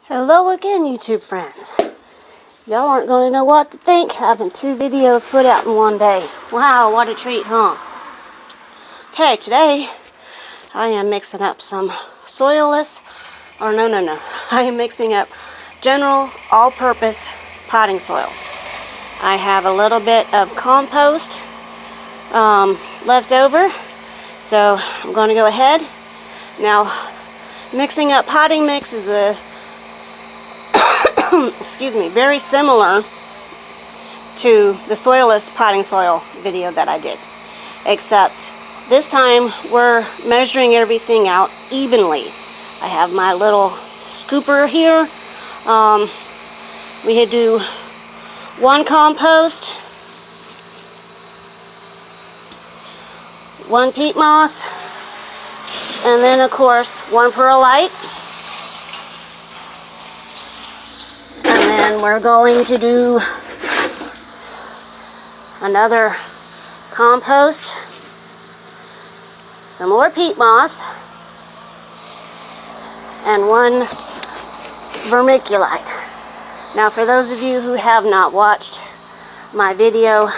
Hello again, YouTube friends. Y'all aren't going to know what to think having 2 videos put out in one day. Wow, what a treat, huh? Okay, today I am mixing up some soilless, no. I am mixing up general all-purpose potting soil. I have a little bit of compost left over, so I'm going to go ahead. Now, mixing up potting mix is excuse me, very similar to the soilless potting soil video that I did, except this time we're measuring everything out evenly. I have my little scooper here. We do 1 compost, 1 peat moss, and then of course 1 perlite. And then we're going to do another compost, some more peat moss, and 1 vermiculite. Now, for those of you who have not watched my video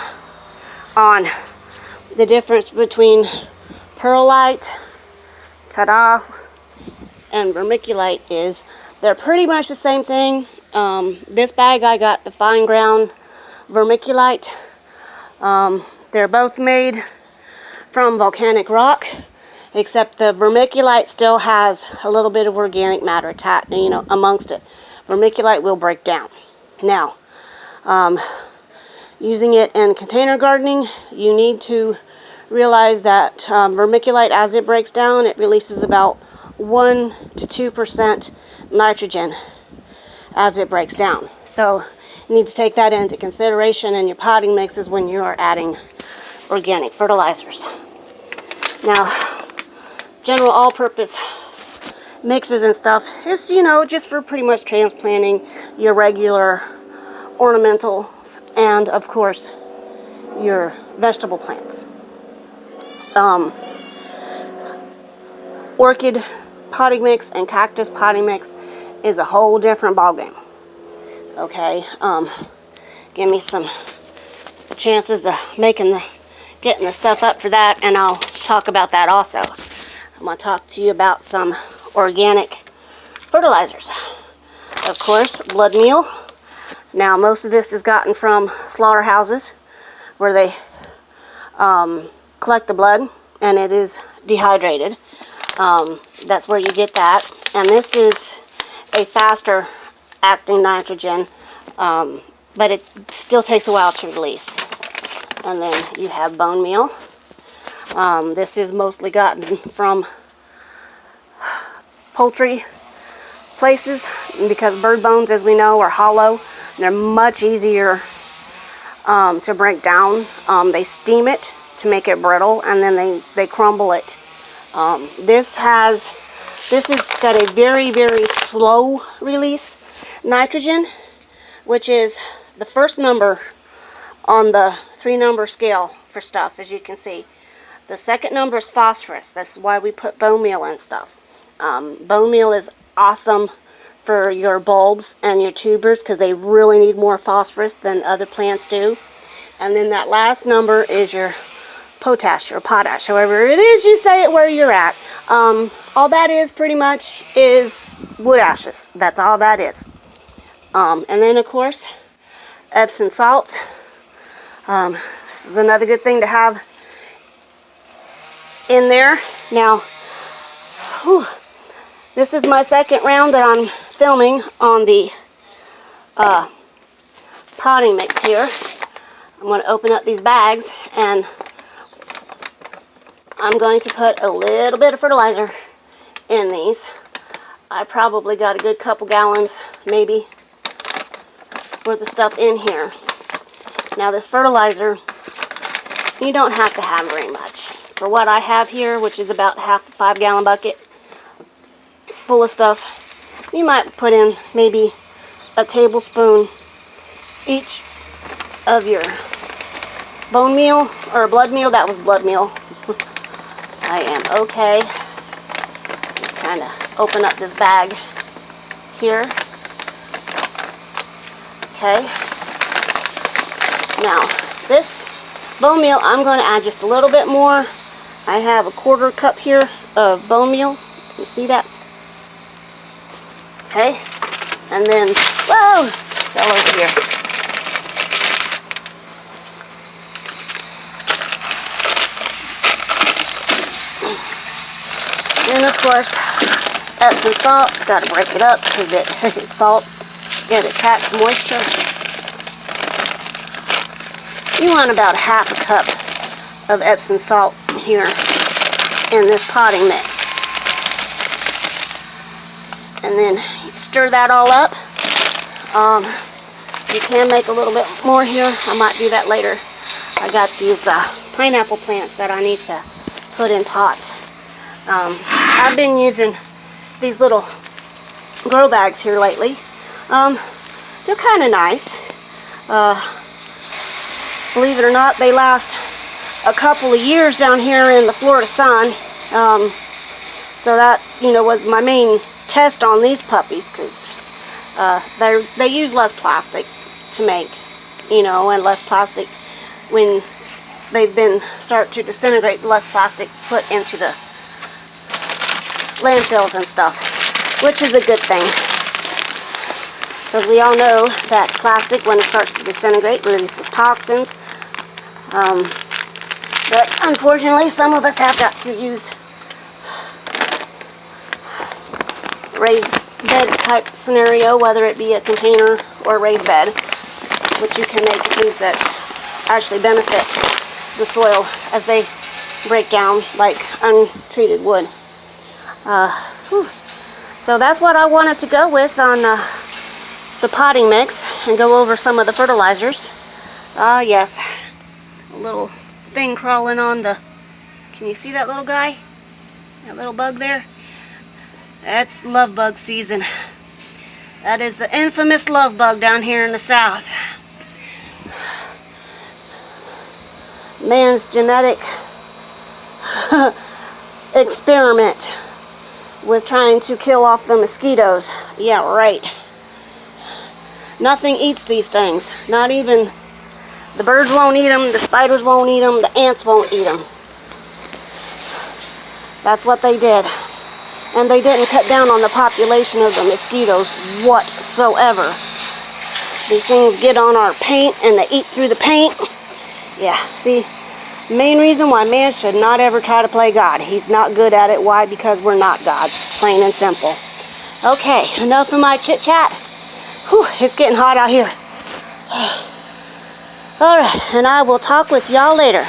on the difference between perlite, and vermiculite, is they're pretty much the same thing. This bag I got the fine ground vermiculite. They're both made from volcanic rock, except the vermiculite still has a little bit of organic matter attached, amongst it. Vermiculite will break down. Now, using it in container gardening, you need to realize that vermiculite, as it breaks down, it releases about 1 to 2% nitrogen as it breaks down. So you need to take that into consideration in your potting mixes when you are adding organic fertilizers. Now, general all-purpose mixes and stuff is, just for pretty much transplanting your regular ornamentals and, of course, your vegetable plants. Orchid potting mix and cactus potting mix is a whole different ballgame. Okay, give me some chances of getting the stuff up for that, and I'll talk about that also. I'm going to talk to you about some organic fertilizers. Of course, blood meal. Now, most of this is gotten from slaughterhouses, where they collect the blood, and it is dehydrated. That's where you get that. And this is a faster acting nitrogen, but it still takes a while to release. And then you have bone meal. This is mostly gotten from poultry places, because bird bones, as we know, are hollow. They're much easier to break down. They steam it to make it brittle, and then they crumble it. This has got a very, very slow release nitrogen, which is the first number on the 3-number scale for stuff, as you can see. The second number is phosphorus. That's why we put bone meal in stuff. Bone meal is awesome for your bulbs and your tubers, because they really need more phosphorus than other plants do. And then that last number is your potash or potash, however it is you say it where you're at. All that is pretty much is wood ashes. That's all that is. And then, of course, Epsom salt. This is another good thing to have in there. Now, this is my second round that I'm filming on the potting mix here. I'm going to open up these bags, and I'm going to put a little bit of fertilizer in these. I probably got a good couple gallons, maybe, worth of stuff in here. Now, this fertilizer, you don't have to have very much. For what I have here, which is about half a 5-gallon bucket full of stuff, you might put in maybe a tablespoon each of your bone meal or blood meal. That was blood meal. I am okay. Just kind of open up this bag here. Okay. Now, this bone meal, I'm going to add just a little bit more. I have a 1/4 cup here of bone meal. You see that? Okay. And then, whoa, fell over here. And of course, Epsom salt's got to break it up because it's salt. It attracts moisture. You want about 1/2 cup of Epsom salt here in this potting mix. And then stir that all up. You can make a little bit more here. I might do that later. I got these pineapple plants that I need to put in pots. I've been using these little grow bags here lately. They're kind of nice. Believe it or not, they last a couple of years down here in the Florida sun. So that, was my main test on these puppies, because they use less plastic to make, and less plastic when they've been start to disintegrate, less plastic put into the landfills and stuff, which is a good thing, because we all know that plastic, when it starts to disintegrate, releases toxins. But unfortunately, some of us have got to use raised bed type scenario, whether it be a container or a raised bed, which you can make things that actually benefit the soil as they break down like untreated wood. So that's what I wanted to go with on the potting mix, and go over some of the fertilizers. Yes, a little thing crawling on the, can you see that little guy? That little bug there? That's love bug season. That is the infamous love bug down here in the south. Man's genetic experiment with trying to kill off the mosquitoes. Yeah, right. Nothing eats these things. Not even the birds won't eat them, the spiders won't eat them, the ants won't eat them. That's what they did. And they didn't cut down on the population of the mosquitoes whatsoever. These things get on our paint and they eat through the paint. Yeah, see, main reason why man should not ever try to play God. He's not good at it. Why? Because we're not gods, plain and simple. Okay, enough of my chit chat. Whew, it's getting hot out here. Alright, and I will talk with y'all later.